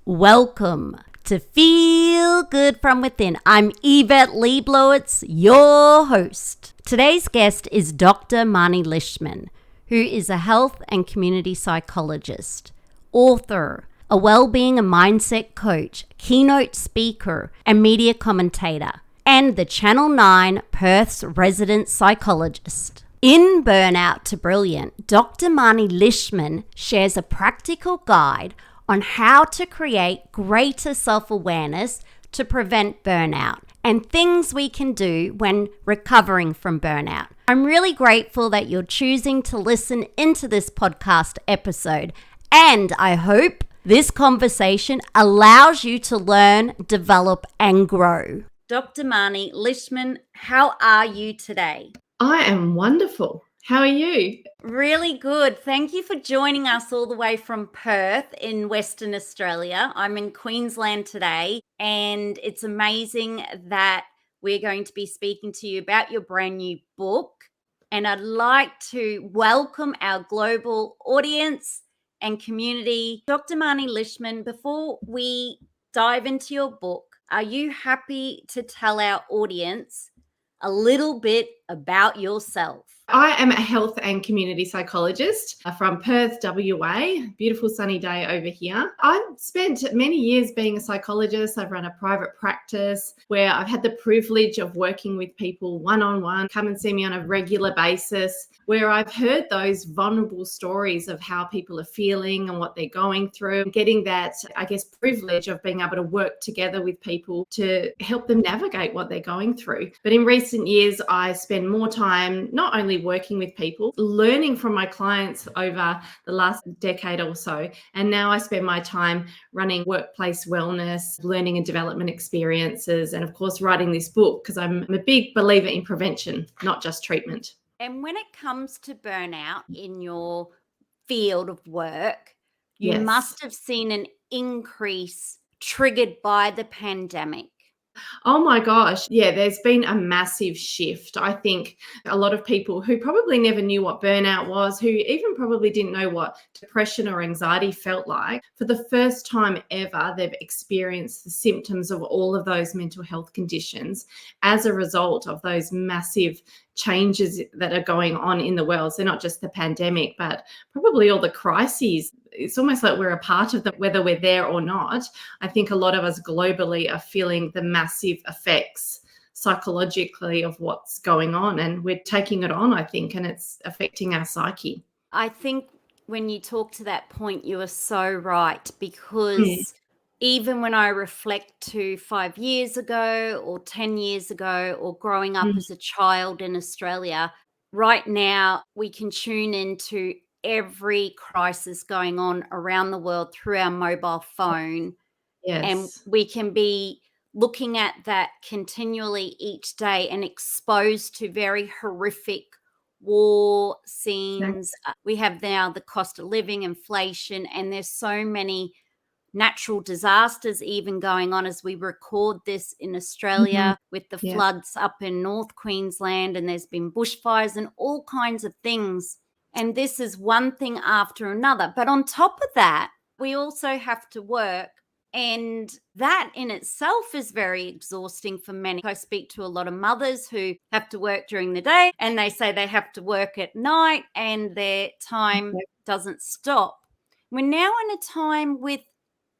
Welcome to Feel Good From Within. I'm Yvette Blowitz, your host. Today's guest is Dr. Marny Lishman, who is a health and community psychologist, author, a wellbeing and mindset coach, keynote speaker, and media commentator, and the Channel 9 Perth's resident psychologist. In Burnout to Brilliant, Dr. Marny Lishman shares a practical guide on how to create greater self-awareness to prevent burnout and things we can do when recovering from burnout. I'm really grateful that you're choosing to listen into this podcast episode, and I hope this conversation allows you to learn, develop, and grow. Dr. Marny Lishman, how are you today? I am wonderful. How are you? Really good. Thank you for joining us all the way from Perth in Western Australia. I'm in Queensland today, and it's amazing that we're going to be speaking to you about your brand new book. And I'd like to welcome our global audience and community. Dr. Marny Lishman, before we dive into your book, are you happy to tell our audience a little bit about yourself? I am a health and community psychologist from Perth, WA. Beautiful sunny day over here. I've spent many years being a psychologist. I've run a private practice where I've had the privilege of working with people one-on-one, come and see me on a regular basis, where I've heard those vulnerable stories of how people are feeling and what they're going through, getting that, privilege of being able to work together with people to help them navigate what they're going through. But in recent years, I spend more time not only working with people, learning from my clients over the last decade or so. And now I spend my time running workplace wellness, learning and development experiences, and of course, writing this book because I'm a big believer in prevention, not just treatment. And when it comes to burnout in your field of work, you Yes. must have seen an increase triggered by the pandemic. Oh my gosh. Yeah, there's been a massive shift. I think a lot of people who probably never knew what burnout was, who even probably didn't know what depression or anxiety felt like, for the first time ever, they've experienced the symptoms of all of those mental health conditions as a result of those massive changes that are going on in the world. So not just the pandemic, but probably all the crises. It's almost like we're a part of them, whether we're there or not. I think a lot of us globally are feeling the massive effects psychologically of what's going on, and we're taking it on, I think, and it's affecting our psyche. I think when you talk to that point, you are so right, because even when I reflect to 5 years ago or 10 years ago or growing up as a child in Australia, right now we can tune into every crisis going on around the world through our mobile phone. Yes. And we can be looking at that continually each day and exposed to very horrific war scenes. We have now the cost of living, inflation, and there's so many natural disasters even going on as we record this in Australia with the floods up in North Queensland, and there's been bushfires and all kinds of things. And this is one thing after another. But on top of that, we also have to work. And that in itself is very exhausting for many. I speak to a lot of mothers who have to work during the day, and they say they have to work at night and their time doesn't stop. We're now in a time with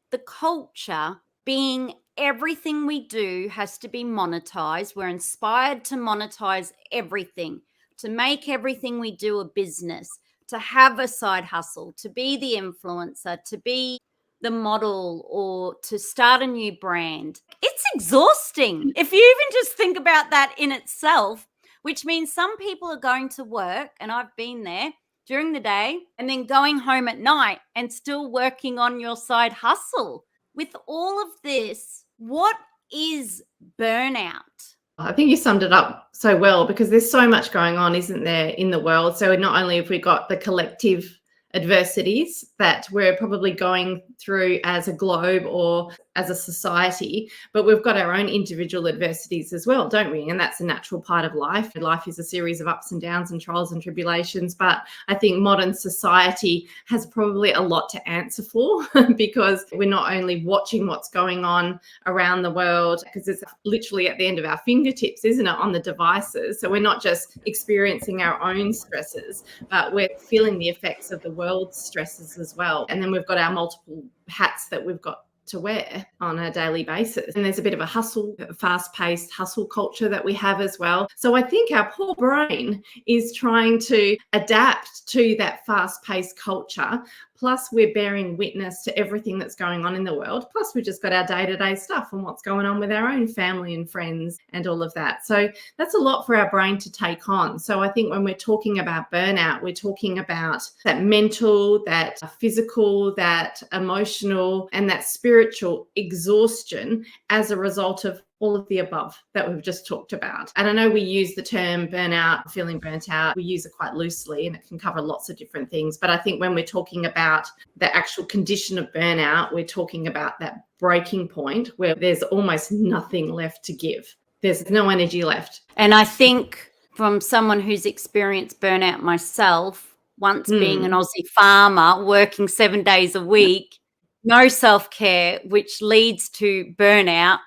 the culture being everything we do has to be monetized. We're inspired to monetize everything, to make everything we do a business, to have a side hustle, to be the influencer, to be the model, or to start a new brand. It's exhausting if you even just think about that in itself, which means some people are going to work, and I've been there, during the day and then going home at night and still working on your side hustle. With all of this, what is burnout? I think you summed it up so well, because there's so much going on, isn't there, in the world? So not only have we got the collective adversities that we're probably going through as a globe or as a society, but we've got our own individual adversities as well, don't we? And that's a natural part of life. Life is a series of ups and downs and trials and tribulations, but I think modern society has probably a lot to answer for because we're not only watching what's going on around the world, because it's literally at the end of our fingertips, isn't it, on the devices. So we're not just experiencing our own stresses, but we're feeling the effects of the world's stresses as well. And then we've got our multiple hats that we've got to wear on a daily basis. And there's a bit of a hustle, fast-paced hustle culture that we have as well. So I think our poor brain is trying to adapt to that fast-paced culture. Plus, we're bearing witness to everything that's going on in the world. Plus, we've just got our day-to-day stuff and what's going on with our own family and friends and all of that. So that's a lot for our brain to take on. So I think when we're talking about burnout, we're talking about that mental, that physical, that emotional, and that spiritual exhaustion as a result of all of the above that we've just talked about. And I know we use the term burnout, feeling burnt out, we use it quite loosely and it can cover lots of different things. But I think when we're talking about the actual condition of burnout, we're talking about that breaking point where there's almost nothing left to give. There's no energy left. And I think from someone who's experienced burnout myself, once being an Aussie farmer, working 7 days a week, no self-care, which leads to burnout.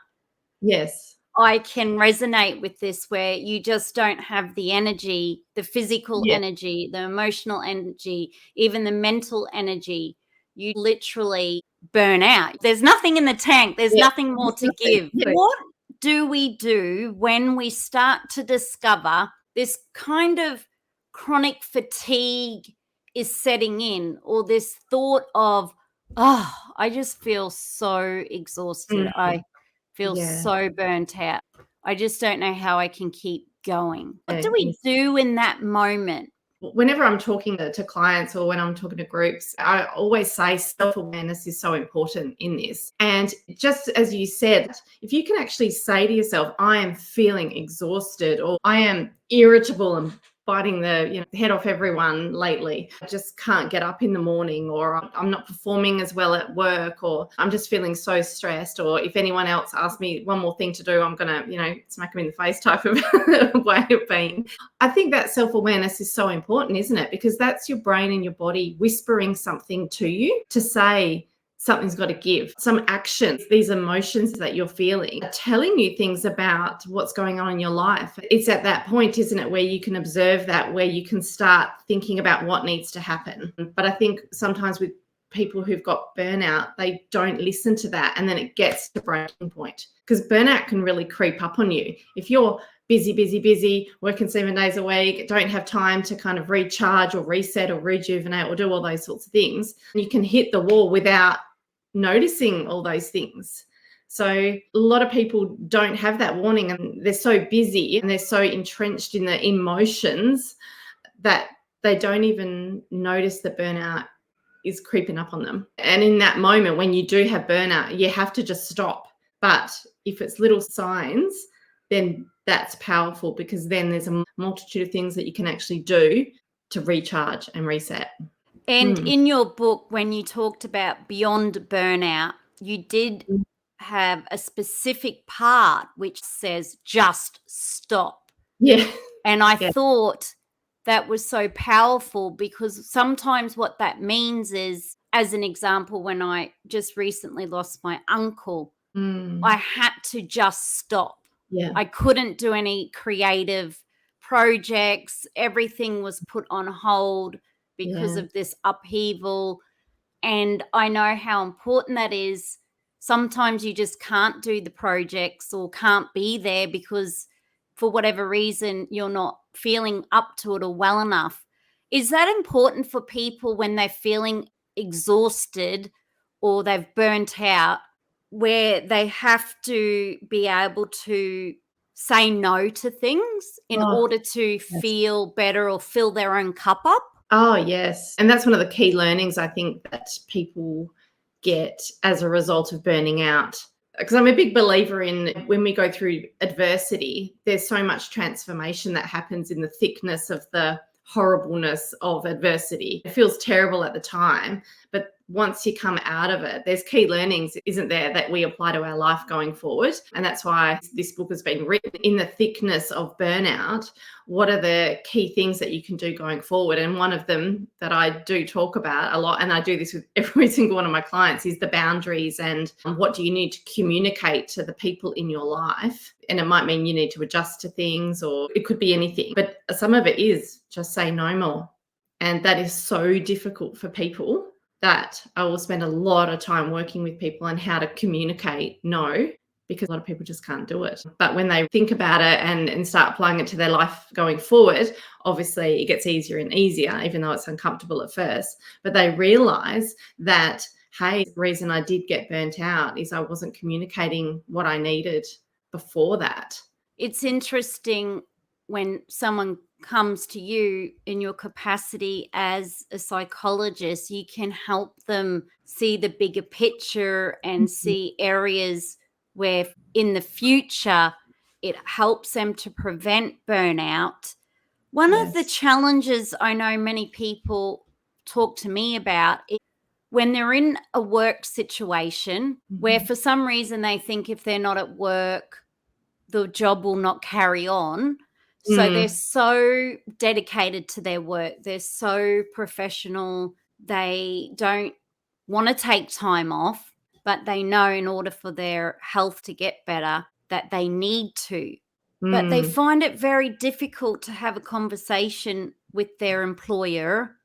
Yes. I can resonate with this where you just don't have the energy, the physical energy, the emotional energy, even the mental energy. You literally burn out. There's nothing in the tank. There's nothing more to give. What do we do when we start to discover this kind of chronic fatigue is setting in, or this thought of, oh, I just feel so exhausted. I feel so burnt out. I just don't know how I can keep going. What do we do in that moment? Whenever I'm talking to clients or when I'm talking to groups, I always say self-awareness is so important in this. And just as you said, if you can actually say to yourself, I am feeling exhausted, or I am irritable and biting the head off everyone lately. I just can't get up in the morning, or I'm not performing as well at work, or I'm just feeling so stressed, or if anyone else asks me one more thing to do, I'm going to, smack them in the face type of way of being. I think that self-awareness is so important, isn't it? Because that's your brain and your body whispering something to you to say, something's got to give. Some actions, these emotions that you're feeling, are telling you things about what's going on in your life. It's at that point, isn't it, where you can observe that, where you can start thinking about what needs to happen. But I think sometimes with people who've got burnout, they don't listen to that, and then it gets to breaking point, because burnout can really creep up on you. If you're busy, working 7 days a week, don't have time to kind of recharge or reset or rejuvenate or do all those sorts of things, you can hit the wall without noticing all those things. So a lot of people don't have that warning, and they're so busy and they're so entrenched in the emotions that they don't even notice that burnout is creeping up on them. And in that moment, when you do have burnout, you have to just stop. But if it's little signs, then that's powerful, because then there's a multitude of things that you can actually do to recharge and reset. And in your book, when you talked about beyond burnout, you did have a specific part which says just stop. Yeah. And I thought that was so powerful, because sometimes what that means is, as an example, when I just recently lost my uncle, I had to just stop. Yeah. I couldn't do any creative projects. Everything was put on hold because of this upheaval. And I know how important that is. Sometimes you just can't do the projects or can't be there because for whatever reason you're not feeling up to it or well enough. Is that important for people when they're feeling exhausted or they've burnt out, where they have to be able to say no to things in order to feel better or fill their own cup up? Oh, yes. And that's one of the key learnings I think that people get as a result of burning out. Because I'm a big believer in, when we go through adversity, there's so much transformation that happens in the thickness of the horribleness of adversity. It feels terrible at the time, but once you come out of it, there's key learnings, isn't there, that we apply to our life going forward. And that's why this book has been written in the thickness of burnout. What are the key things that you can do going forward? And one of them that I do talk about a lot, and I do this with every single one of my clients, is the boundaries and what do you need to communicate to the people in your life. And it might mean you need to adjust to things, or it could be anything. But some of it is just say no more. And that is so difficult for people that I will spend a lot of time working with people on how to communicate no, because a lot of people just can't do it. But when they think about it and start applying it to their life going forward, obviously it gets easier and easier, even though it's uncomfortable at first. But they realize that, hey, the reason I did get burnt out is I wasn't communicating what I needed before that. It's interesting when someone comes to you in your capacity as a psychologist, you can help them see the bigger picture and see areas where in the future it helps them to prevent burnout. One of the challenges I know many people talk to me about is when they're in a work situation where for some reason they think if they're not at work, the job will not carry on. So they're so dedicated to their work. They're so professional. They don't want to take time off, but they know in order for their health to get better that they need to. But they find it very difficult to have a conversation with their employer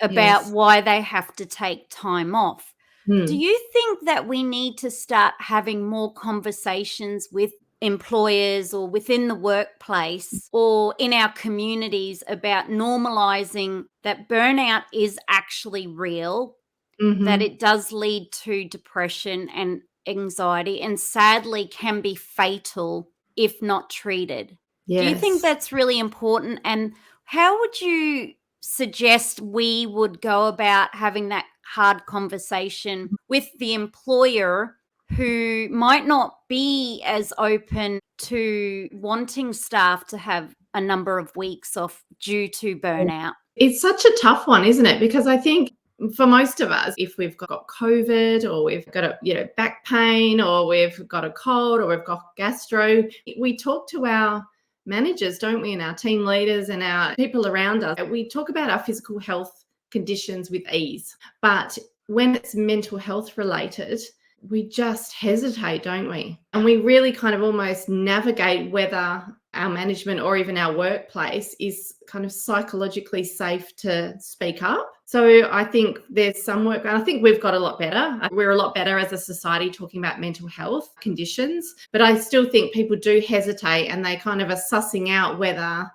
about why they have to take time off. Do you think that we need to start having more conversations with employers or within the workplace or in our communities about normalizing that burnout is actually real, that it does lead to depression and anxiety and sadly can be fatal if not treated? Do you think that's really important? And how would you suggest we would go about having that hard conversation with the employer who might not be as open to wanting staff to have a number of weeks off due to burnout? It's such a tough one, isn't it? Because I think for most of us, if we've got COVID or we've got a back pain or we've got a cold or we've got gastro, we talk to our managers, don't we, and our team leaders and our people around us. We talk about our physical health conditions with ease. But when it's mental health related, we just hesitate, don't we? And we really kind of almost navigate whether our management or even our workplace is kind of psychologically safe to speak up. So I think there's some work, and I think we've got a lot better. We're a lot better as a society talking about mental health conditions, but I still think people do hesitate and they kind of are sussing out whether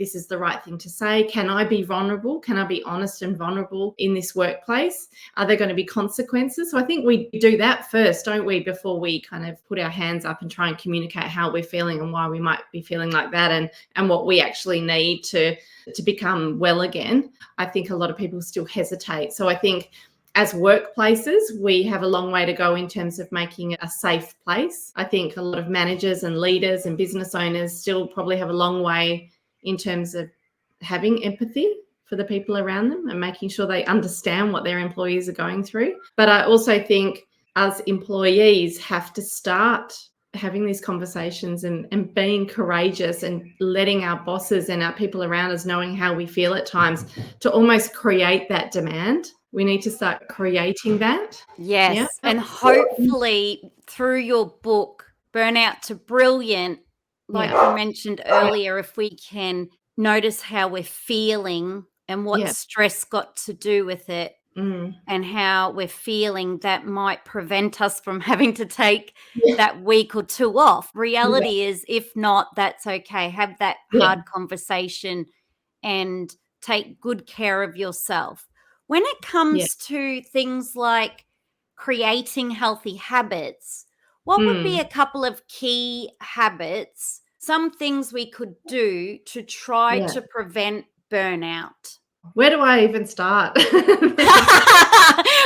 this is the right thing to say. Can I be vulnerable? Can I be honest and vulnerable in this workplace? Are there going to be consequences? So I think we do that first, don't we, before we kind of put our hands up and try and communicate how we're feeling and why we might be feeling like that and what we actually need to become well again. I think a lot of people still hesitate. So I think as workplaces, we have a long way to go in terms of making it a safe place. I think a lot of managers and leaders and business owners still probably have a long way in terms of having empathy for the people around them and making sure they understand what their employees are going through. But I also think as employees have to start having these conversations and being courageous and letting our bosses and our people around us knowing how we feel at times to almost create that demand. We need to start creating that. Yes. Yeah? And hopefully through your book, Burnout to Brilliant, like you mentioned earlier, if we can notice how we're feeling and what stress got to do with it and how we're feeling, that might prevent us from having to take that week or two off. Reality is, if not, that's okay. Have that hard conversation and take good care of yourself. When it comes to things like creating healthy habits, what would be a couple of key habits, some things we could do to try to prevent burnout? Where do I even start?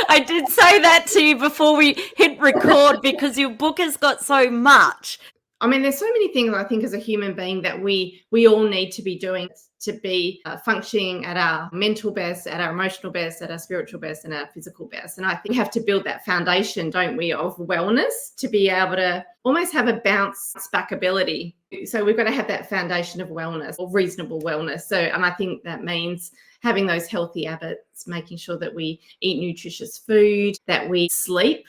I did say that to you before we hit record because your book has got so much. I mean, there's so many things I think as a human being that we all need to be doing to be functioning at our mental best, at our emotional best, at our spiritual best, and our physical best. And I think we have to build that foundation, don't we, of wellness to be able to almost have a bounce back ability. So we've got to have that foundation of wellness, or reasonable wellness. So, and I think that means having those healthy habits, making sure that we eat nutritious food, that we sleep.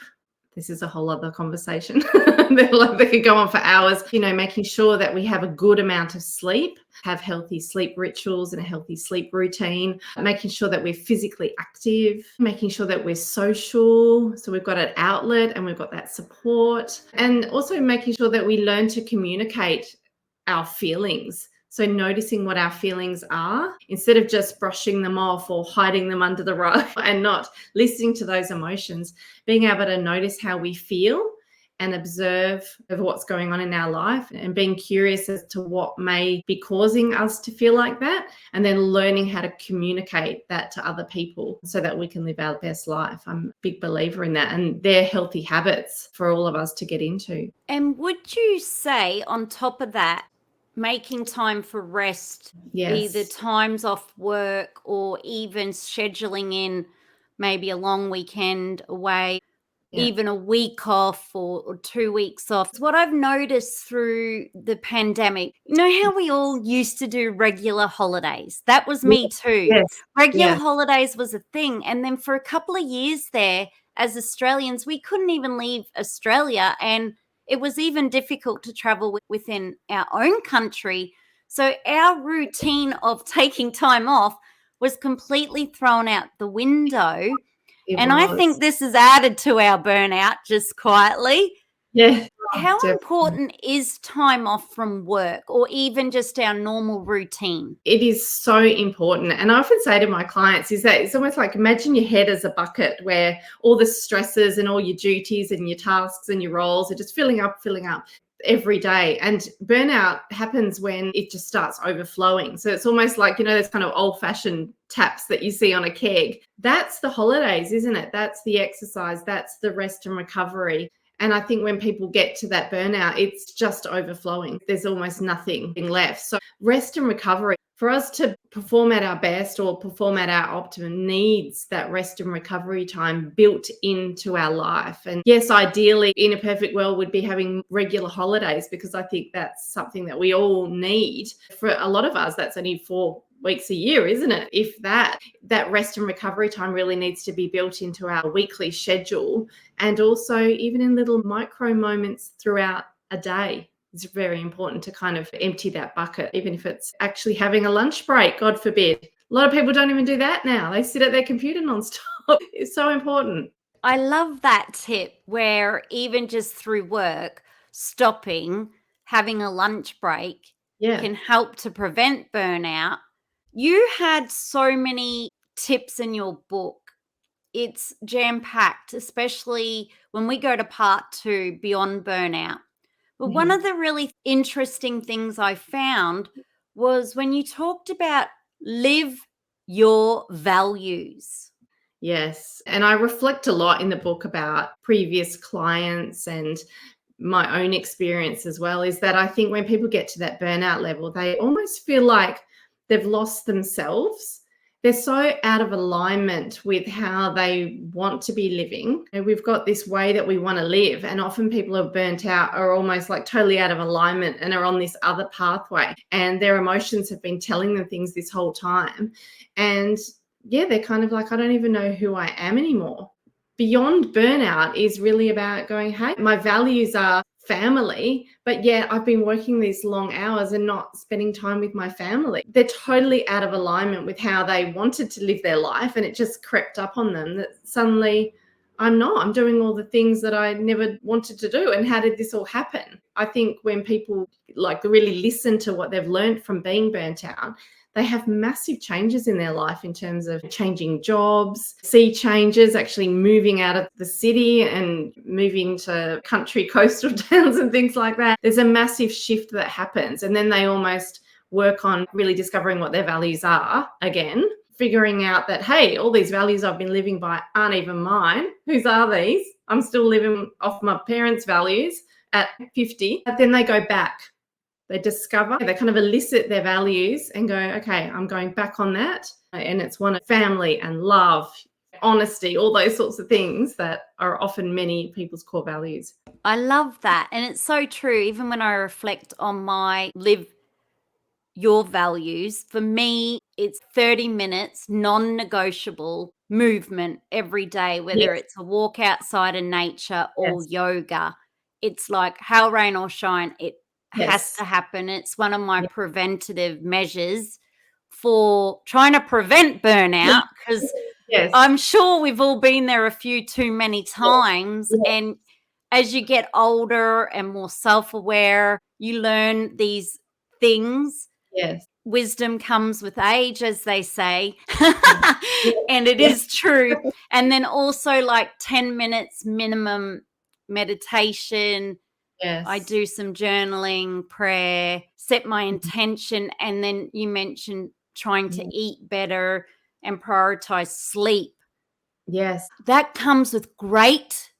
This is a whole other conversation that could go on for hours. Making sure that we have a good amount of sleep, have healthy sleep rituals and a healthy sleep routine, making sure that we're physically active, making sure that we're social. So we've got an outlet and we've got that support, and also making sure that we learn to communicate our feelings. So noticing what our feelings are instead of just brushing them off or hiding them under the rug and not listening to those emotions, being able to notice how we feel and observe what's going on in our life and being curious as to what may be causing us to feel like that, and then learning how to communicate that to other people so that we can live our best life. I'm a big believer in that, and they're healthy habits for all of us to get into. And would you say on top of that, making time for rest, either times off work or even scheduling in maybe a long weekend away, even a week off or 2 weeks off. What I've noticed through the pandemic, how we all used to do regular holidays? That was me too. Yes. Regular holidays was a thing. And then for a couple of years there, as Australians, we couldn't even leave Australia, and it was even difficult to travel within our own country. So our routine of taking time off was completely thrown out the window. I think this has added to our burnout just quietly. Yeah. How important is time off from work or even just our normal routine? It is so important. And I often say to my clients is that it's almost like, imagine your head as a bucket where all the stresses and all your duties and your tasks and your roles are just filling up every day. And burnout happens when it just starts overflowing. So it's almost like, those kind of old-fashioned taps that you see on a keg. That's the holidays, isn't it? That's the exercise. That's the rest and recovery. And I think when people get to that burnout, it's just overflowing. There's almost nothing left. So rest and recovery, for us to perform at our best or perform at our optimum, needs that rest and recovery time built into our life. And yes, ideally, in a perfect world, would be having regular holidays, because I think that's something that we all need. For a lot of us, that's only 4 weeks a year, isn't it? If that rest and recovery time really needs to be built into our weekly schedule, and also even in little micro moments throughout a day. It's very important to kind of empty that bucket, even if it's actually having a lunch break, God forbid. A lot of people don't even do that now. They sit at their computer nonstop. It's so important. I love that tip, where even just through work, stopping, having a lunch break can help to prevent burnout. You had so many tips in your book. It's jam-packed, especially when we go to part 2, Beyond Burnout. But one of the really interesting things I found was when you talked about live your values. Yes. And I reflect a lot in the book about previous clients and my own experience as well, is that I think when people get to that burnout level, they almost feel like they've lost themselves. They're so out of alignment with how they want to be living. And we've got this way that we want to live. And often people are burnt out, are almost like totally out of alignment and are on this other pathway. And their emotions have been telling them things this whole time. And they're kind of like, I don't even know who I am anymore. Beyond Burnout is really about going, hey, my values are family, but yet I've been working these long hours and not spending time with my family. They're totally out of alignment with how they wanted to live their life, and it just crept up on them that suddenly I'm doing all the things that I never wanted to do. And how did this all happen? I think when people really listen to what they've learned from being burnt out, they have massive changes in their life in terms of changing jobs, see changes, actually moving out of the city and moving to country coastal towns and things like that. There's a massive shift that happens. And then they almost work on really discovering what their values are again, figuring out that, hey, all these values I've been living by aren't even mine. Whose are these? I'm still living off my parents' values at 50. But then they go back. They discover, they kind of elicit their values and go, okay, I'm going back on that. And it's one of family and love, honesty, all those sorts of things that are often many people's core values. I love that. And it's so true. Even when I reflect on my live your values, for me, it's 30 minutes, non-negotiable movement every day, whether Yes. it's a walk outside in nature or Yes. yoga. It's like hail, rain or shine, it has Yes. to happen. It's one of my Yeah. preventative measures for trying to prevent burnout, because Yes. I'm sure we've all been there a few too many times. Yes. And as you get older and more self-aware, you learn these things. Yes. Wisdom comes with age, as they say. Yes. And it Yes. is true. And then also like 10 minutes minimum meditation. Yes. I do some journaling, prayer, set my intention. And then you mentioned trying to eat better and prioritize sleep. Yes. That comes with great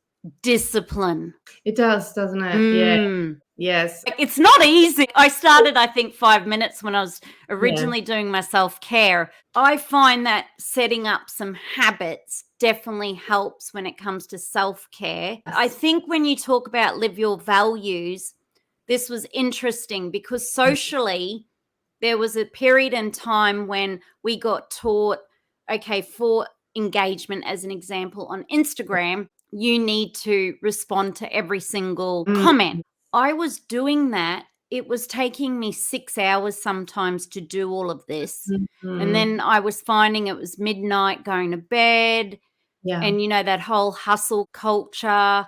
discipline. It does, doesn't it? Yeah. Mm. Yes. Like, it's not easy. I started, I think, 5 minutes when I was Yeah. originally doing my self-care. I find that setting up some habits definitely helps when it comes to self-care. I think when you talk about live your values, this was interesting because socially, there was a period in time when we got taught, okay, for engagement, as an example, on Instagram, you need to respond to every single comment. I was doing that. It was taking me 6 hours sometimes to do all of this. And then I was finding it was midnight going to bed. Yeah. And, you know, that whole hustle culture.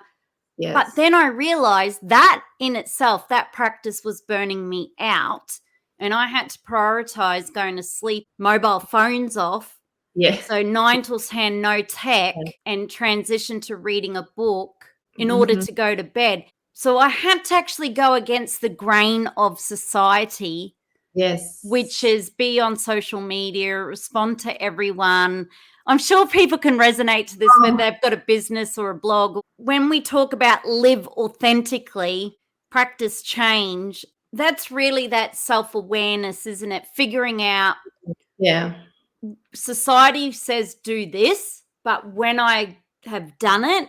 Yes. But then I realized that in itself, that practice was burning me out. And I had to prioritize going to sleep, mobile phones off. Yes. So 9 till 10, no tech, and transition to reading a book in order to go to bed. So I had to actually go against the grain of society, Yes. which is be on social media, respond to everyone. I'm sure people can resonate to this, whether they've got a business or a blog. When we talk about live authentically, practice change, that's really that self-awareness, isn't it? Figuring out, Yeah. society says do this, but when I have done it,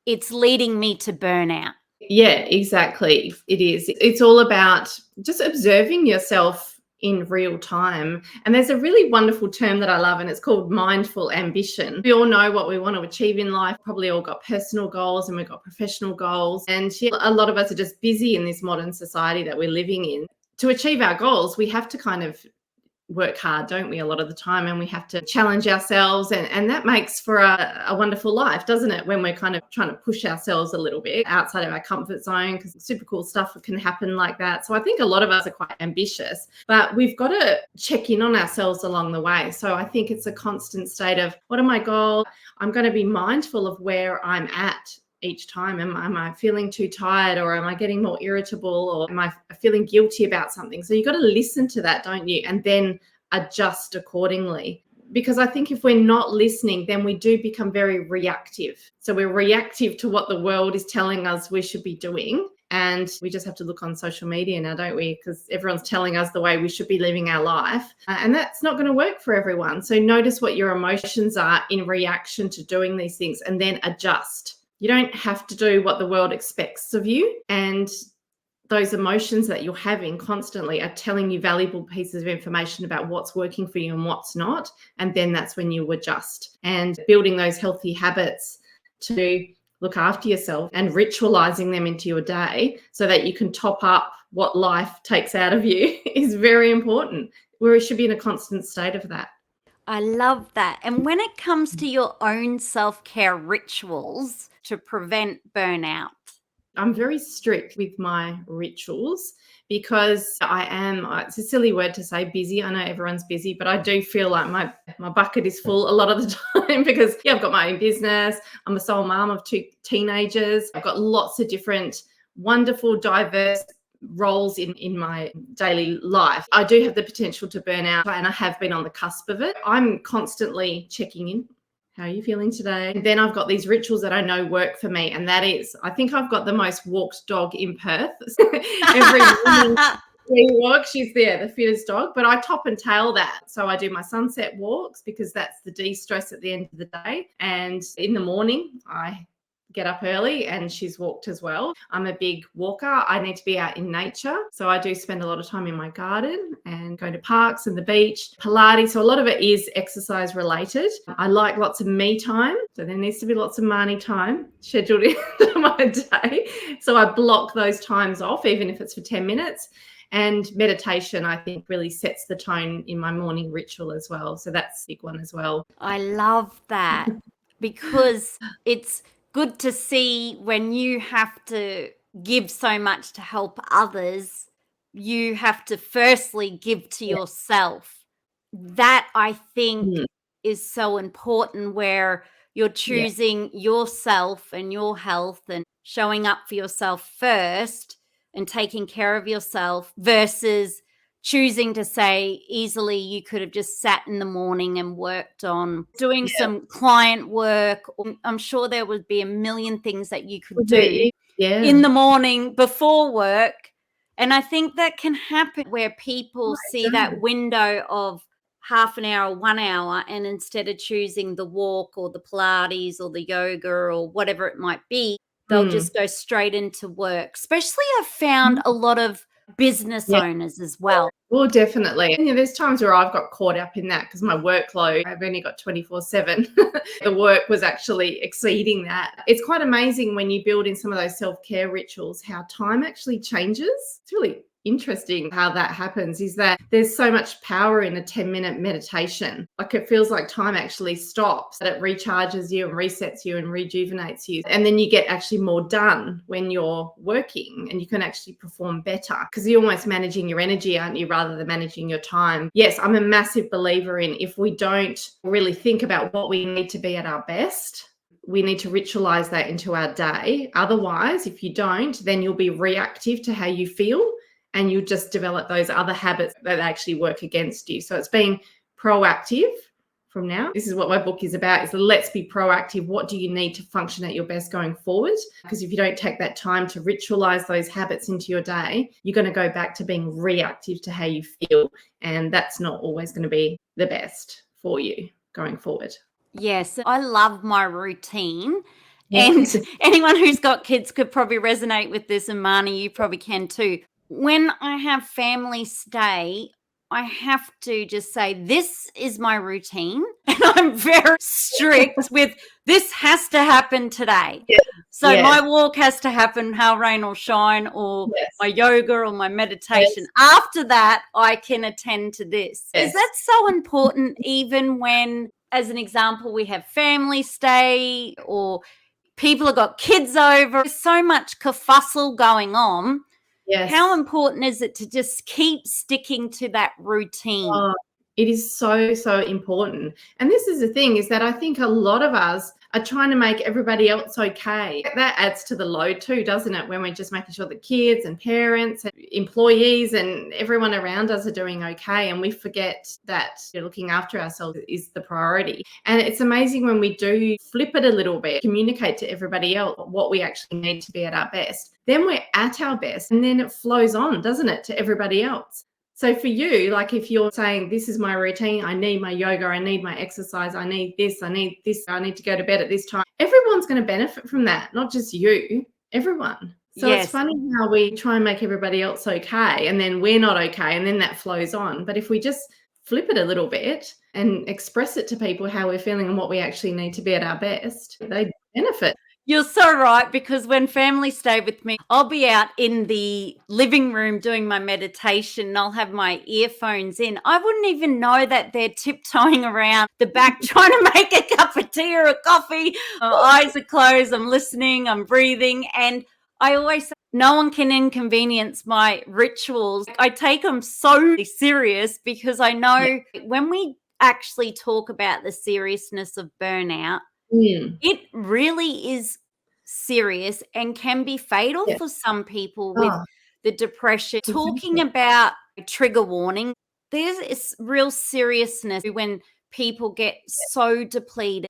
it's leading me to burnout. Yeah, exactly. It is. It's all about just observing yourself in real time. And there's a really wonderful term that I love, and it's called mindful ambition. We all know what we want to achieve in life, probably all got personal goals and we've got professional goals. And a lot of us are just busy in this modern society that we're living in. To achieve our goals, we have to kind of work hard, don't we, a lot of the time, and we have to challenge ourselves, and that makes for a wonderful life, doesn't it, when we're kind of trying to push ourselves a little bit outside of our comfort zone, because super cool stuff can happen like that. So I think a lot of us are quite ambitious, but we've got to check in on ourselves along the way. So I think it's a constant state of, what are my goals? I'm going to be mindful of where I'm at each time. Am I feeling too tired, or am I getting more irritable, or am I feeling guilty about something? So you've got to listen to that, don't you? And then adjust accordingly. Because I think if we're not listening, then we do become very reactive. So we're reactive to what the world is telling us we should be doing. And we just have to look on social media now, don't we? Because everyone's telling us the way we should be living our life. And that's not going to work for everyone. So notice what your emotions are in reaction to doing these things, and then adjust. You don't have to do what the world expects of you. And those emotions that you're having constantly are telling you valuable pieces of information about what's working for you and what's not. And then that's when you adjust, and building those healthy habits to look after yourself and ritualizing them into your day so that you can top up what life takes out of you is very important. We should be in a constant state of that. I love that. And when it comes to your own self-care rituals to prevent burnout? I'm very strict with my rituals because I am, it's a silly word to say busy. I know everyone's busy, but I do feel like my bucket is full a lot of the time because, I've got my own business. I'm a sole mom of 2 teenagers. I've got lots of different wonderful, diverse roles in my daily life. I do have the potential to burn out, and I have been on the cusp of it. I'm constantly checking in. How are you feeling today? And then I've got these rituals that I know work for me. And that is, I think I've got the most walked dog in Perth. Every morning We walk. She's the fittest dog, but I top and tail that. So I do my sunset walks because that's the de-stress at the end of the day. And in the morning, I get up early and she's walked as well. I'm a big walker. I need to be out in nature. So I do spend a lot of time in my garden and going to parks and the beach, Pilates. So a lot of it is exercise related. I like lots of me time. So there needs to be lots of Marny time scheduled into my day. So I block those times off, even if it's for 10 minutes. And meditation, I think, really sets the tone in my morning ritual as well. So that's a big one as well. I love that because it's good to see when you have to give so much to help others, you have to firstly give to yourself. That, I think, is so important, where you're choosing yourself and your health and showing up for yourself first and taking care of yourself versus choosing to say easily you could have just sat in the morning and worked on doing some client work. I'm sure there would be a million things that you could do in the morning before work. And I think that can happen where people see that window of half an hour, 1 hour, and instead of choosing the walk or the Pilates or the yoga or whatever it might be, they'll just go straight into work. Especially I've found a lot of business owners as well. Well, definitely. And there's times where I've got caught up in that because my workload, I've only got 24/7. The work was actually exceeding that. It's quite amazing when you build in some of those self-care rituals, how time actually changes. It's really interesting how that happens, is that there's so much power in a 10-minute meditation. Like, it feels like time actually stops, that it recharges you and resets you and rejuvenates you. And then you get actually more done when you're working and you can actually perform better because you're almost managing your energy, aren't you, rather than managing your time. Yes, I'm a massive believer in, if we don't really think about what we need to be at our best, we need to ritualize that into our day. Otherwise, if you don't, then you'll be reactive to how you feel. And you just develop those other habits that actually work against you. So it's being proactive from now. This is what my book is about, is let's be proactive. What do you need to function at your best going forward? Because if you don't take that time to ritualize those habits into your day, you're going to go back to being reactive to how you feel. And that's not always going to be the best for you going forward. Yes, I love my routine. And anyone who's got kids could probably resonate with this, and Marny, you probably can too. When I have family stay, I have to just say, this is my routine. And I'm very strict with, this has to happen today. So my walk has to happen, how rain or shine, or my yoga or my meditation. After that, I can attend to this. Is that so important, even when, as an example, we have family stay or people have got kids over? There's so much kerfuffle going on. How important is it to just keep sticking to that routine? It is so, so important. And this is the thing, is that I think a lot of us are trying to make everybody else okay. That adds to the load too, doesn't it? When we're just making sure the kids and parents and employees and everyone around us are doing okay. And we forget that looking after ourselves is the priority. And it's amazing when we do flip it a little bit, communicate to everybody else what we actually need to be at our best. Then we're at our best, and then it flows on, doesn't it, to everybody else. So for you, like, if you're saying, this is my routine, I need my yoga, I need my exercise, I need this, I need to go to bed at this time, everyone's going to benefit from that, not just you, everyone. So it's funny how we try and make everybody else okay, and then we're not okay, and then that flows on. But if we just flip it a little bit and express it to people how we're feeling and what we actually need to be at our best, they benefit. You're so right, because when family stay with me, I'll be out in the living room doing my meditation and I'll have my earphones in. I wouldn't even know that they're tiptoeing around the back trying to make a cup of tea or a coffee. My eyes are closed, I'm listening, I'm breathing. And I always say, no one can inconvenience my rituals. I take them so serious because I know when we actually talk about the seriousness of burnout, it really is serious and can be fatal for some people with the depression. Talking about trigger warning, there's this real seriousness when people get so depleted,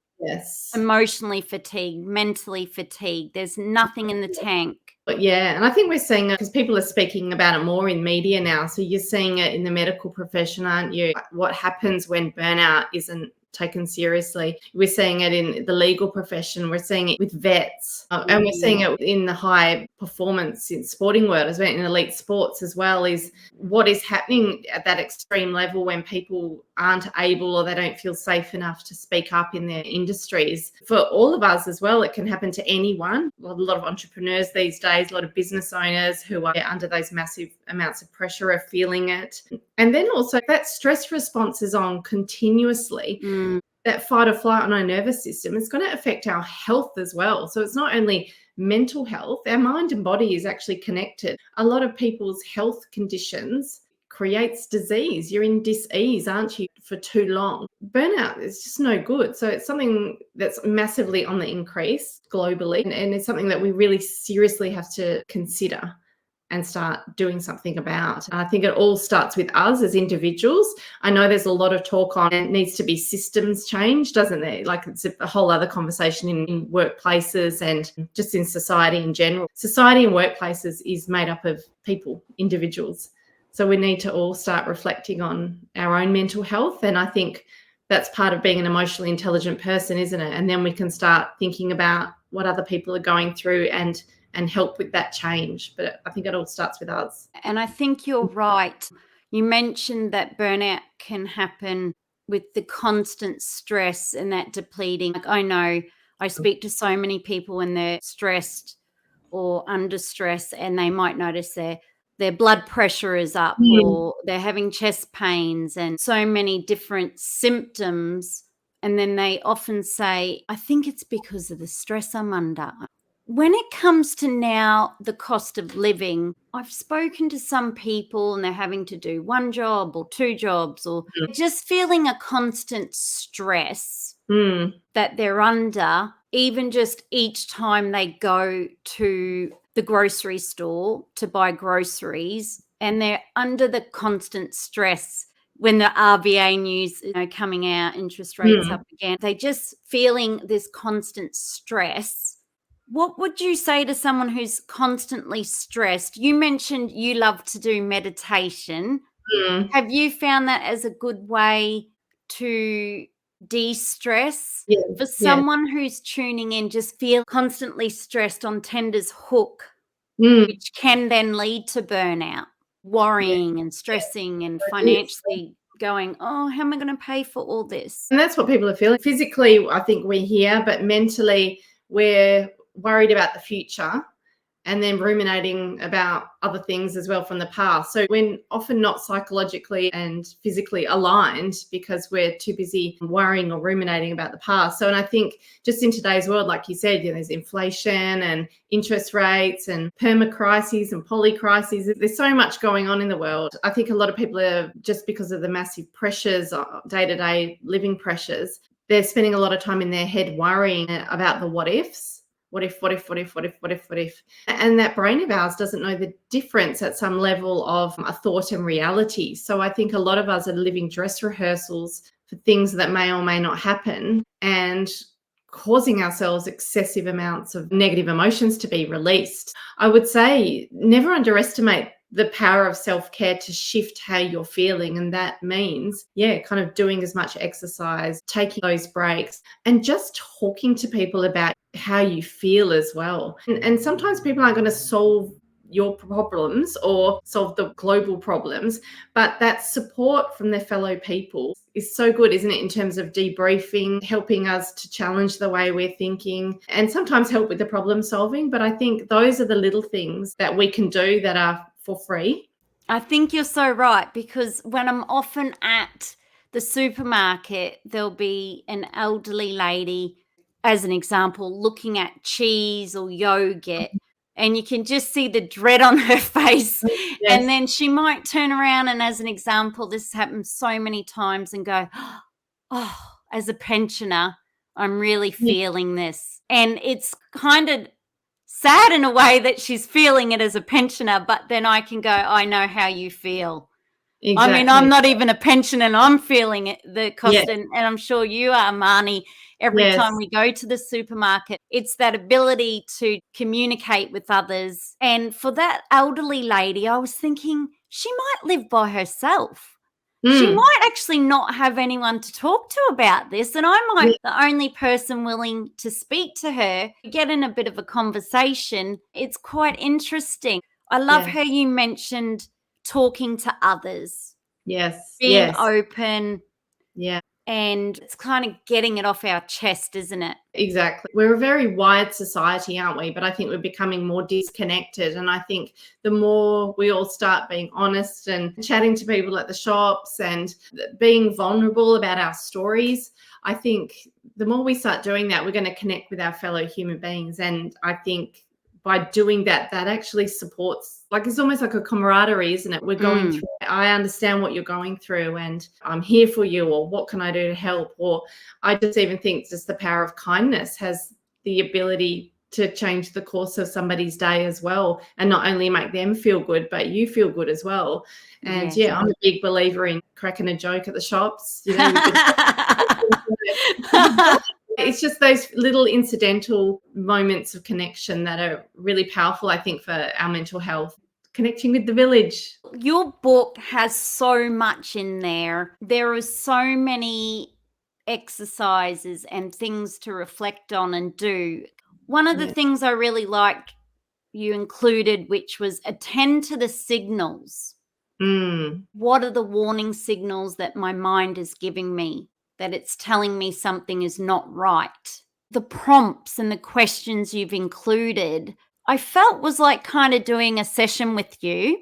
emotionally fatigued, mentally fatigued. There's nothing in the tank. But yeah, and I think we're seeing it because people are speaking about it more in media now. So you're seeing it in the medical profession, aren't you? What happens when burnout isn't taken seriously? We're seeing it in the legal profession. We're seeing it with vets, and we're seeing it in the high performance in sporting world as well, in elite sports as well, is what is happening at that extreme level when people aren't able or they don't feel safe enough to speak up in their industries. For all of us as well, it can happen to anyone. A lot of entrepreneurs these days, a lot of business owners who are under those massive amounts of pressure are feeling it. And then also that stress response is on continuously. That fight or flight on our nervous system is going to affect our health as well. So it's not only mental health, our mind and body is actually connected. A lot of people's health conditions creates disease. You're in dis-ease, aren't you, for too long? Burnout is just no good. So it's something that's massively on the increase globally, and it's something that we really seriously have to consider and start doing something about. I think it all starts with us as individuals. I know there's a lot of talk on it needs to be systems change, doesn't there? Like it's a whole other conversation in workplaces and just in society in general. Society and workplaces is made up of people, individuals. So we need to all start reflecting on our own mental health. And I think that's part of being an emotionally intelligent person, isn't it? And then we can start thinking about what other people are going through and help with that change. But I think it all starts with us. And I think you're right. You mentioned that burnout can happen with the constant stress and that depleting. Like I know I speak to so many people when they're stressed or under stress, and they might notice their blood pressure is up or they're having chest pains and so many different symptoms. And then they often say, I think it's because of the stress I'm under. When it comes to now the cost of living, I've spoken to some people and they're having to do one job or two jobs or just feeling a constant stress that they're under, even just each time they go to the grocery store to buy groceries, and they're under the constant stress when the RBA news, coming out, interest rates up again. They just feeling this constant stress. What would you say to someone who's constantly stressed? You mentioned you love to do meditation. Have you found that as a good way to de-stress? For someone who's tuning in, just feel constantly stressed on tenter's hook, which can then lead to burnout, worrying and stressing and financially going, oh, how am I going to pay for all this? And that's what people are feeling. Physically, I think we're here, but mentally we're worried about the future and then ruminating about other things as well from the past. So we're often not psychologically and physically aligned because we're too busy worrying or ruminating about the past. So, and I think just in today's world, like you said, there's inflation and interest rates and perma-crises and poly-crises. There's so much going on in the world. I think a lot of people are, just because of the massive pressures, day-to-day living pressures, they're spending a lot of time in their head worrying about the what ifs. What if? And that brain of ours doesn't know the difference at some level of a thought and reality. So I think a lot of us are living dress rehearsals for things that may or may not happen and causing ourselves excessive amounts of negative emotions to be released. I would say never underestimate the power of self-care to shift how you're feeling. And that means, kind of doing as much exercise, taking those breaks, and just talking to people about how you feel as well. And sometimes people aren't going to solve your problems or solve the global problems, but that support from their fellow people is so good, isn't it, in terms of debriefing, helping us to challenge the way we're thinking and sometimes help with the problem solving. But I think those are the little things that we can do that are for free. I think you're so right, because when I'm often at the supermarket, there'll be an elderly lady, as an example, looking at cheese or yogurt, and you can just see the dread on her face. Yes. And then she might turn around and, as an example, this happens so many times, and go, oh, as a pensioner, I'm really feeling this. And it's kind of sad in a way that she's feeling it as a pensioner, but then I can go, I know how you feel. I mean, I'm Exactly. not even a pensioner and I'm feeling it, the Yes. cost, and I'm sure you are, Marnie. Every Yes. time we go to the supermarket, it's that ability to communicate with others. And for that elderly lady, I was thinking she might live by herself. She Mm. might actually not have anyone to talk to about this, and I might Yeah. be the only person willing to speak to her, get in a bit of a conversation. It's quite interesting. I love Yes. how you mentioned talking to others, Yes. being Yes. open, Yeah. and it's kind of getting it off our chest, isn't it? Exactly. We're a very wired society, aren't we? But I think we're becoming more disconnected. And I think the more we all start being honest and chatting to people at the shops and being vulnerable about our stories, I think the more we start doing that, we're going to connect with our fellow human beings. And I think by doing that, that actually supports, like, it's almost like a camaraderie, isn't it? We're going through, I understand what you're going through and I'm here for you, or what can I do to help? Or I just even think just the power of kindness has the ability to change the course of somebody's day as well, and not only make them feel good, but you feel good as well. And Yes. yeah, I'm a big believer in cracking a joke at the shops, you know, with the it's just those little incidental moments of connection that are really powerful, I think, for our mental health. Connecting with the village. Your book has so much in there. There are so many exercises and things to reflect on and do. One of the Yeah. things I really liked you included, which was attend to the signals. Mm. What are the warning signals that my mind is giving me, that it's telling me something is not right? The prompts and the questions you've included, I felt was like kind of doing a session with you.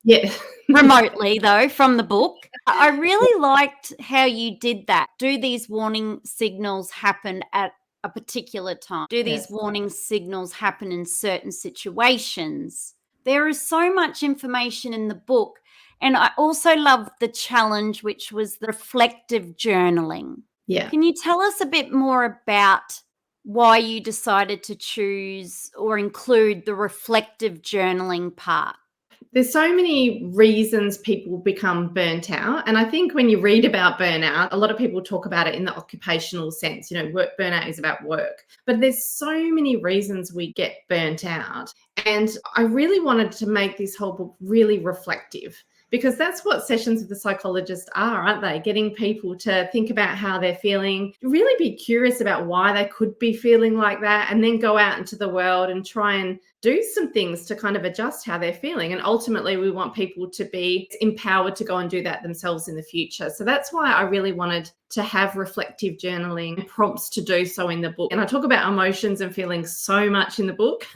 Yeah. Remotely, though, from the book. I really liked how you did that. Do these warning signals happen at a particular time? Do these Yes. warning signals happen in certain situations? There is so much information in the book. And I also loved the challenge, which was the reflective journaling. Yeah. Can you tell us a bit more about why you decided to choose or include the reflective journaling part? There's so many reasons people become burnt out. And I think when you read about burnout, a lot of people talk about it in the occupational sense. You know, work burnout is about work. But there's so many reasons we get burnt out. And I really wanted to make this whole book really reflective, because that's what sessions with the psychologist are, aren't they? Getting people to think about how they're feeling, really be curious about why they could be feeling like that, and then go out into the world and try and do some things to kind of adjust how they're feeling. And ultimately, we want people to be empowered to go and do that themselves in the future. So that's why I really wanted to have reflective journaling and prompts to do so in the book. And I talk about emotions and feelings so much in the book.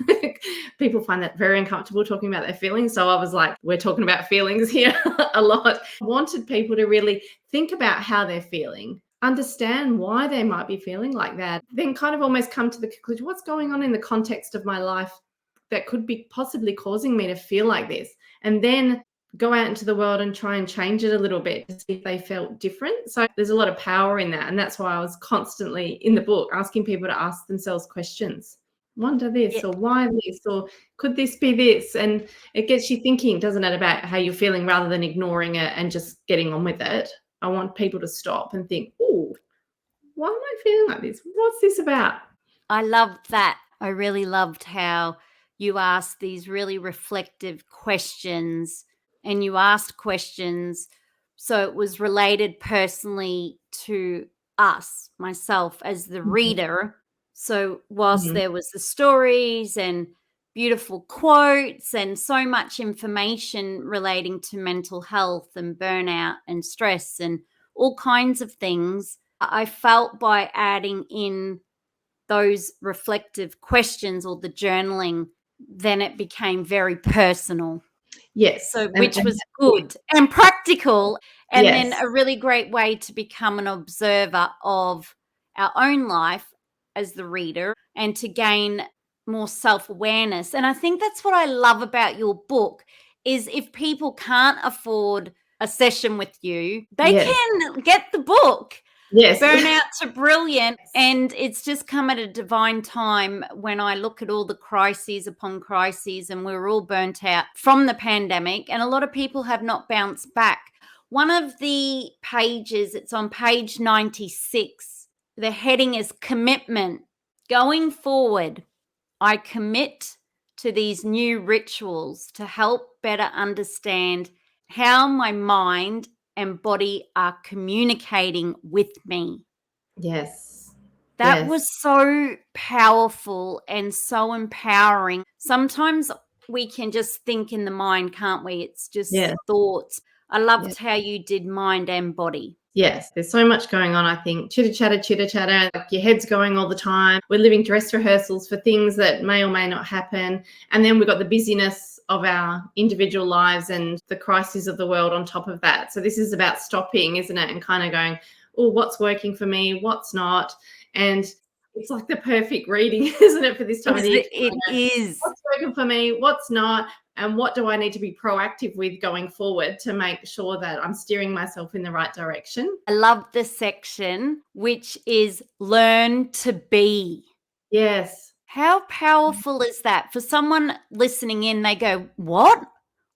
People find that very uncomfortable talking about their feelings. So I was like, we're talking about feelings here a lot. I wanted people to really think about how they're feeling, understand why they might be feeling like that, then kind of almost come to the conclusion, what's going on in the context of my life that could be possibly causing me to feel like this? And then go out into the world and try and change it a little bit to see if they felt different. So there's a lot of power in that. And that's why I was constantly in the book asking people to ask themselves questions. Wonder this, Yeah. or why this, or could this be this? And it gets you thinking, doesn't it, about how you're feeling rather than ignoring it and just getting on with it. I want people to stop and think, oh, why am I feeling like this? What's this about? I loved that. I really loved how you asked these really reflective questions, and you asked questions so it was related personally to us, myself as the reader. So whilst Mhm. there was the stories and beautiful quotes and so much information relating to mental health and burnout and stress and all kinds of things, I felt by adding in those reflective questions or the journaling, then it became very personal. Yes. So, And which was good and practical, and then yes. a really great way to become an observer of our own life as the reader and to gain more self-awareness. And I think that's what I love about your book is if people can't afford a session with you, they Yes. can get the book. Yes. Burnout to Brilliant, and it's just come at a divine time when I look at all the crises upon crises, and we're all burnt out from the pandemic, and a lot of people have not bounced back. One of the pages, it's on page 96. The heading is commitment. Going forward, I commit to these new rituals to help better understand how my mind and body are communicating with me. Yes. That Yes. was so powerful and so empowering. Sometimes we can just think in the mind, can't we? It's just Yeah. thoughts. I loved how you did mind and body. Yes, there's so much going on, I think. Chitter chatter, like your head's going all the time. We're living dress rehearsals for things that may or may not happen. And then we've got the busyness of our individual lives and the crises of the world on top of that. So this is about stopping, isn't it? And kind of going, oh, what's working for me? What's not? And it's like the perfect reading, isn't it, for this time of the year? It is. What's working for me? What's not? And what do I need to be proactive with going forward to make sure that I'm steering myself in the right direction? I love the section, which is learn to be. Yes. How powerful is that? For someone listening in, they go, what?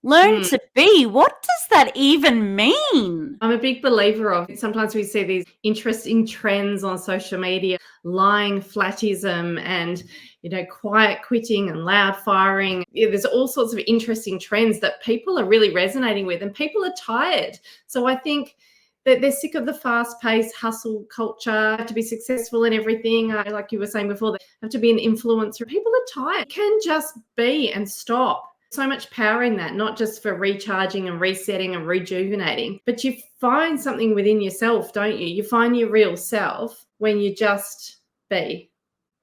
Learn to be? What does that even mean? I'm a big believer of it. Sometimes we see these interesting trends on social media, lying flatism and, quiet quitting and loud firing. There's all sorts of interesting trends that people are really resonating with, and people are tired. So I think that they're sick of the fast-paced hustle culture, have to be successful in everything. Like you were saying before, they have to be an influencer. People are tired. Can just be and stop. So much power in that, not just for recharging and resetting and rejuvenating, but you find something within yourself, don't you? You find your real self when you just be.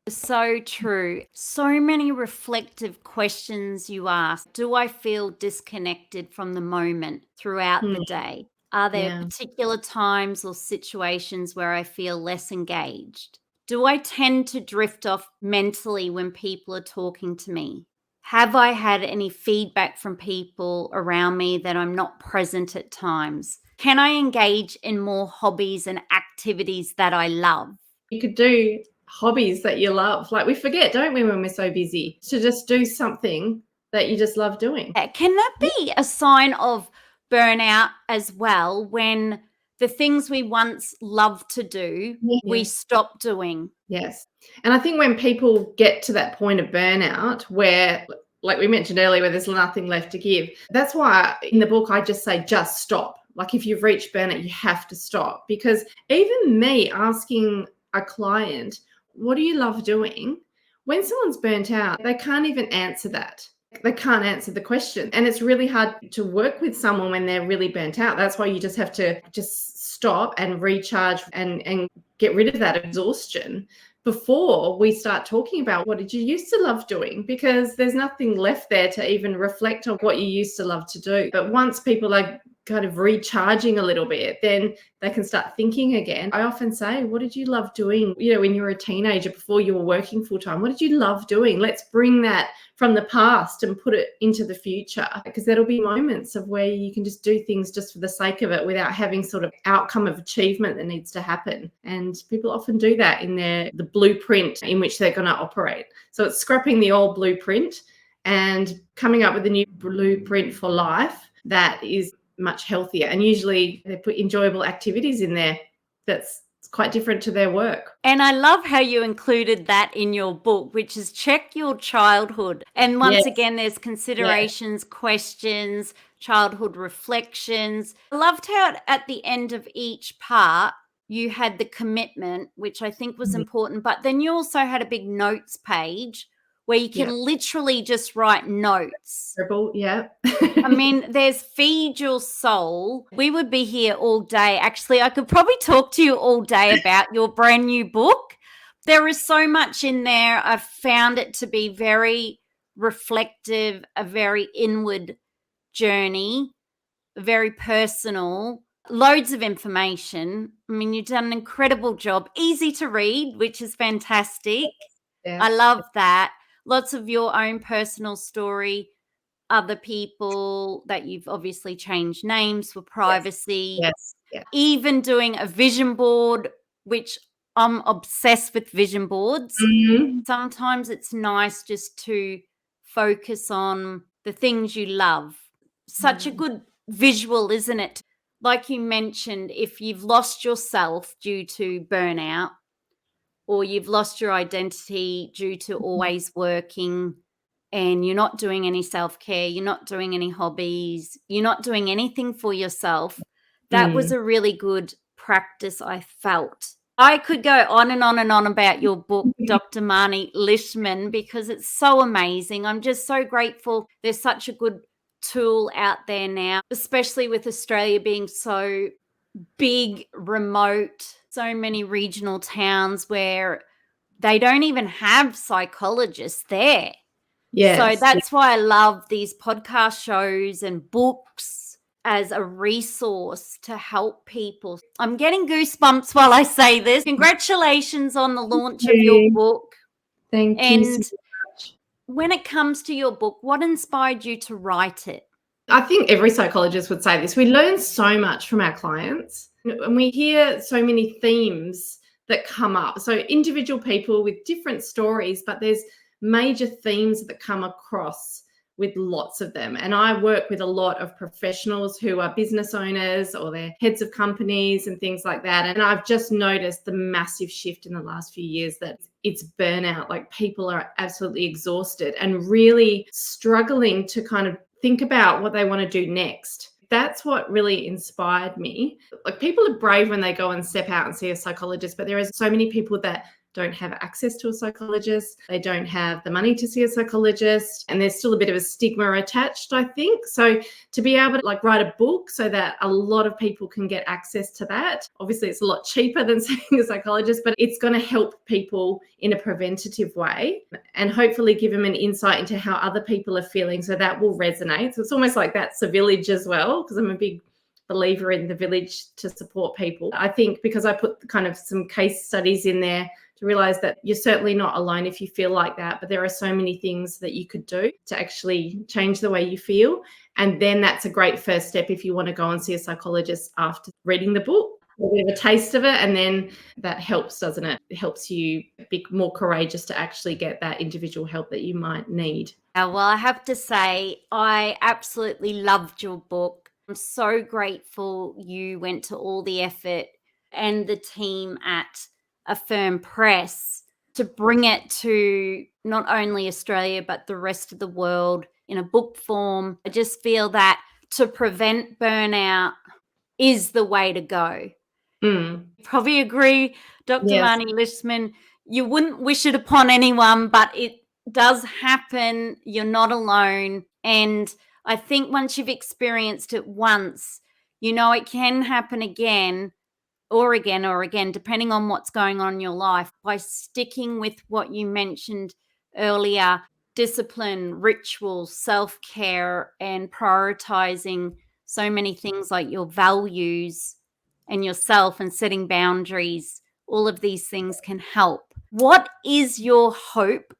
So true. So many reflective questions you ask. Do I feel disconnected from the moment throughout the day? Are there particular times or situations where I feel less engaged? Do I tend to drift off mentally when people are talking to me? Have I had any feedback from people around me that I'm not present at times? Can I engage in more hobbies and activities that I love? You could do hobbies that you love. Like we forget, don't we, when we're so busy, to just do something that you just love doing. Can that be a sign of burnout as well, when the things we once loved to do, we stop doing? Yes. And I think when people get to that point of burnout where, like we mentioned earlier, where there's nothing left to give, that's why in the book I just say, just stop. Like if you've reached burnout, you have to stop. Because even me asking a client, what do you love doing? When someone's burnt out, they can't even answer that. They can't answer the question. And it's really hard to work with someone when they're really burnt out. That's why you just have to just stop and recharge and get rid of that exhaustion before we start talking about what did you used to love doing, because there's nothing left there to even reflect on what you used to love to do. But once people are kind of recharging a little bit, then they can start thinking again. I often say, what did you love doing, when you were a teenager before you were working full time? What did you love doing? Let's bring that from the past and put it into the future, because there'll be moments of where you can just do things just for the sake of it without having sort of outcome of achievement that needs to happen. And people often do that in the blueprint in which they're going to operate. So it's scrapping the old blueprint and coming up with a new blueprint for life that is much healthier. And usually they put enjoyable activities in there that's quite different to their work. And I love how you included that in your book, which is check your childhood. And once again, there's considerations, questions, childhood reflections. I loved how at the end of each part, you had the commitment, which I think was important. But then you also had a big notes page where you can literally just write notes. I mean, there's feed your soul. We would be here all day. Actually, I could probably talk to you all day about your brand new book. There is so much in there. I've found it to be very reflective, a very inward journey, very personal, loads of information. I mean, you've done an incredible job. Easy to read, which is fantastic. I love that. Lots of your own personal story, other people that you've obviously changed names for privacy, even doing a vision board, which I'm obsessed with vision boards. Sometimes it's nice just to focus on the things you love. Such a good visual, isn't it? like you mentioned, if you've lost yourself due to burnout, or you've lost your identity due to always working, and you're not doing any self-care, you're not doing any hobbies, you're not doing anything for yourself, that was a really good practice, I felt. I could go on and on and on about your book, Dr. Marny Lishman, because it's so amazing. I'm just so grateful there's such a good tool out there now, especially with Australia being so big, remote, so many regional towns where they don't even have psychologists there. So that's why I love these podcast shows and books as a resource to help people. I'm getting goosebumps while I say this. Congratulations on the launch of your book. Thank you so much. When it comes to your book, what inspired you to write it? I think every psychologist would say this. We learn so much from our clients, and we hear so many themes that come up. So individual people with different stories, but there's major themes that come across with lots of them. And I work with a lot of professionals who are business owners or they're heads of companies and things like that. And I've just noticed the massive shift in the last few years that it's burnout. Like, people are absolutely exhausted and really struggling to kind of think about what they want to do next. That's what really inspired me. Like, people are brave when they go and step out and see a psychologist, but there are so many people that don't have access to a psychologist. They don't have the money to see a psychologist, and there's still a bit of a stigma attached, I think. So to be able to write a book so that a lot of people can get access to that, obviously it's a lot cheaper than seeing a psychologist, but it's going to help people in a preventative way and hopefully give them an insight into how other people are feeling. So that will resonate. So it's almost like that's a village as well, because I'm a big believer in the village to support people. I think because I put kind of some case studies in there to realize that you're certainly not alone if you feel like that, but there are so many things that you could do to actually change the way you feel. And then that's a great first step if you want to go and see a psychologist after reading the book, a bit of a taste of it. And then that helps, doesn't it? It helps you be more courageous to actually get that individual help that you might need. Well, I have to say, I absolutely loved your book. I'm so grateful you went to all the effort, and the team at Affirm Press, to bring it to not only Australia but the rest of the world in a book form. I just feel that to prevent burnout is the way to go. Probably agree, Dr. Yes. Marny Lishman. You wouldn't wish it upon anyone, but it does happen. You're not alone. And I think once you've experienced it once, you know it can happen again or again, depending on what's going on in your life, by sticking with what you mentioned earlier: discipline, rituals, self-care, and prioritizing so many things like your values and yourself and setting boundaries. All of these things can help. What is your hope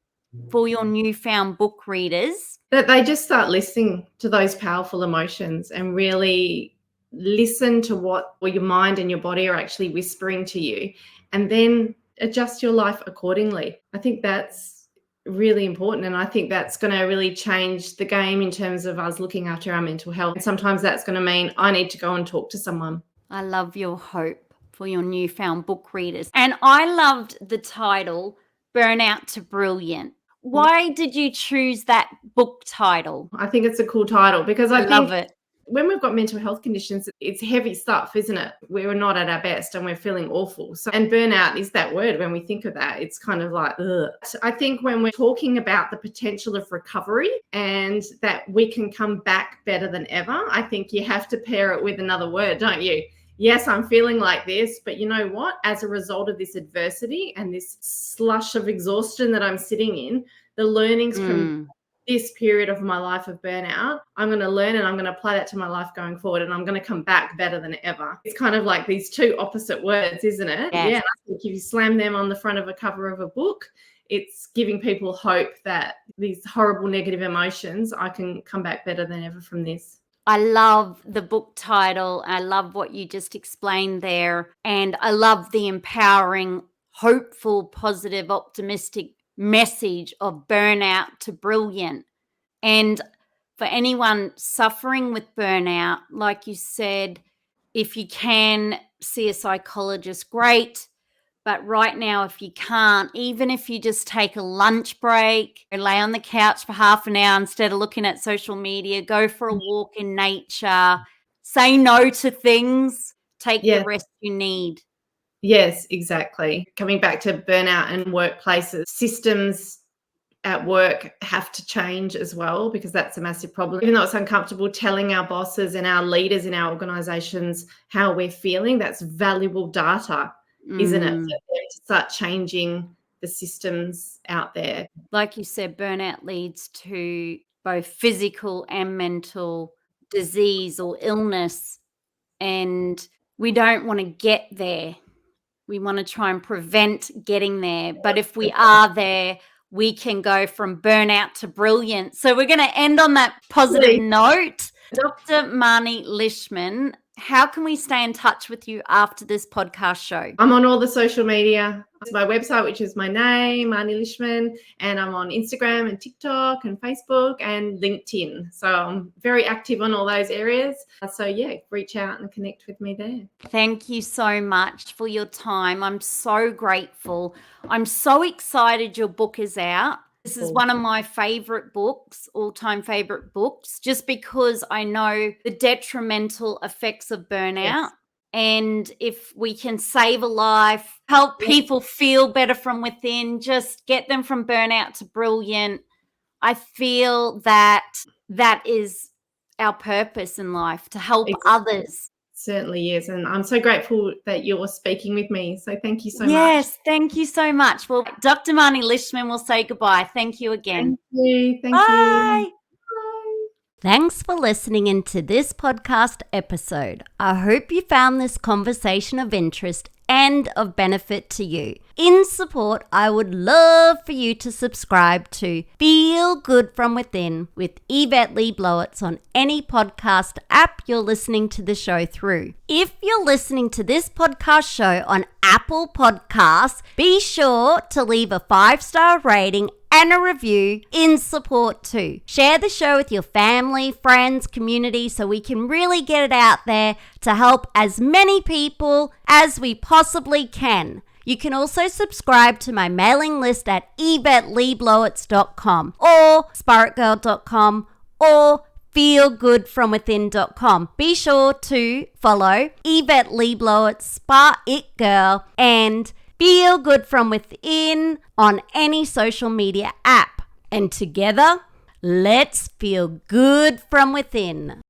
for your newfound book readers? That they just start listening to those powerful emotions and really listen to what your mind and your body are actually whispering to you, and then adjust your life accordingly. I think that's really important, and I think that's going to really change the game in terms of us looking after our mental health. And sometimes that's going to mean I need to go and talk to someone. I love your hope for your newfound book readers. And I loved the title, Burnout to Brilliant. Why did you choose that book title? I think it's a cool title because I love it. When we've got mental health conditions, it's heavy stuff, isn't it? We're not at our best and we're feeling awful. So, and burnout is that word. When we think of that, it's kind of like, ugh. I think when we're talking about the potential of recovery and that we can come back better than ever, I think you have to pair it with another word, don't you? Yes, I'm feeling like this, but you know what? As a result of this adversity and this slush of exhaustion that I'm sitting in, the learnings from this period of my life of burnout, I'm going to learn and I'm going to apply that to my life going forward, and I'm going to come back better than ever. It's kind of like these two opposite words, isn't it? Yes. Yeah. I think if you slam them on the front of a cover of a book, it's giving people hope that these horrible negative emotions, I can come back better than ever from this. I love the book title. I love what you just explained there. And I love the empowering, hopeful, positive, optimistic message of burnout to brilliant. And for anyone suffering with burnout, like you said, If you can see a psychologist, great. But right now, if you can't, even if you just take a lunch break, or lay on the couch for half an hour instead of looking at social media, go for a walk in nature, say no to things, take the Yeah. rest you need. Yes, exactly. Coming back to burnout and workplaces, systems at work have to change as well, because that's a massive problem. Even though it's uncomfortable telling our bosses and our leaders in our organizations how we're feeling, that's valuable data, isn't it? For them to start changing the systems out there. Like you said, burnout leads to both physical and mental disease or illness, and we don't want to get there. We want to try and prevent getting there. But if we are there, we can go from burnout to brilliant. So we're going to end on that positive note. Dr. Marny Lishman, how can we stay in touch with you after this podcast show? I'm on all the social media. It's my website, which is my name, Marny Lishman, and I'm on Instagram and TikTok and Facebook and LinkedIn. So I'm very active on all those areas. So yeah, reach out and connect with me there. Thank you so much for your time. I'm so grateful. I'm so excited your book is out. This is one of my favorite books, all-time favorite books, just because I know the detrimental effects of burnout. Yes. And if we can save a life, help people feel better from within, just get them from burnout to brilliant, I feel that that is our purpose in life, to help others. Certainly is. And I'm so grateful that you're speaking with me. So thank you so much. Yes, thank you so much. Well, Dr. Marny Lishman will say goodbye. Thank you again. Thank you. Thank Bye. you. Bye. Thanks for listening into this podcast episode. I hope you found this conversation of interest and of benefit to you. In support, I would love for you to subscribe to Feel Good From Within with Yvette Blowitz on any podcast app you're listening to the show through. If you're listening to this podcast show on Apple Podcasts, be sure to leave a 5-star rating and a review in support too. Share the show with your family, friends, community, so we can really get it out there to help as many people as we possibly can. You can also subscribe to my mailing list at YvetteLeeBlowitz.com or SpiritGirl.com or feelgoodfromwithin.com. Be sure to follow Yvette Blowitz, SPAITGIRL, and Feel Good From Within on any social media app. And together, let's feel good from within.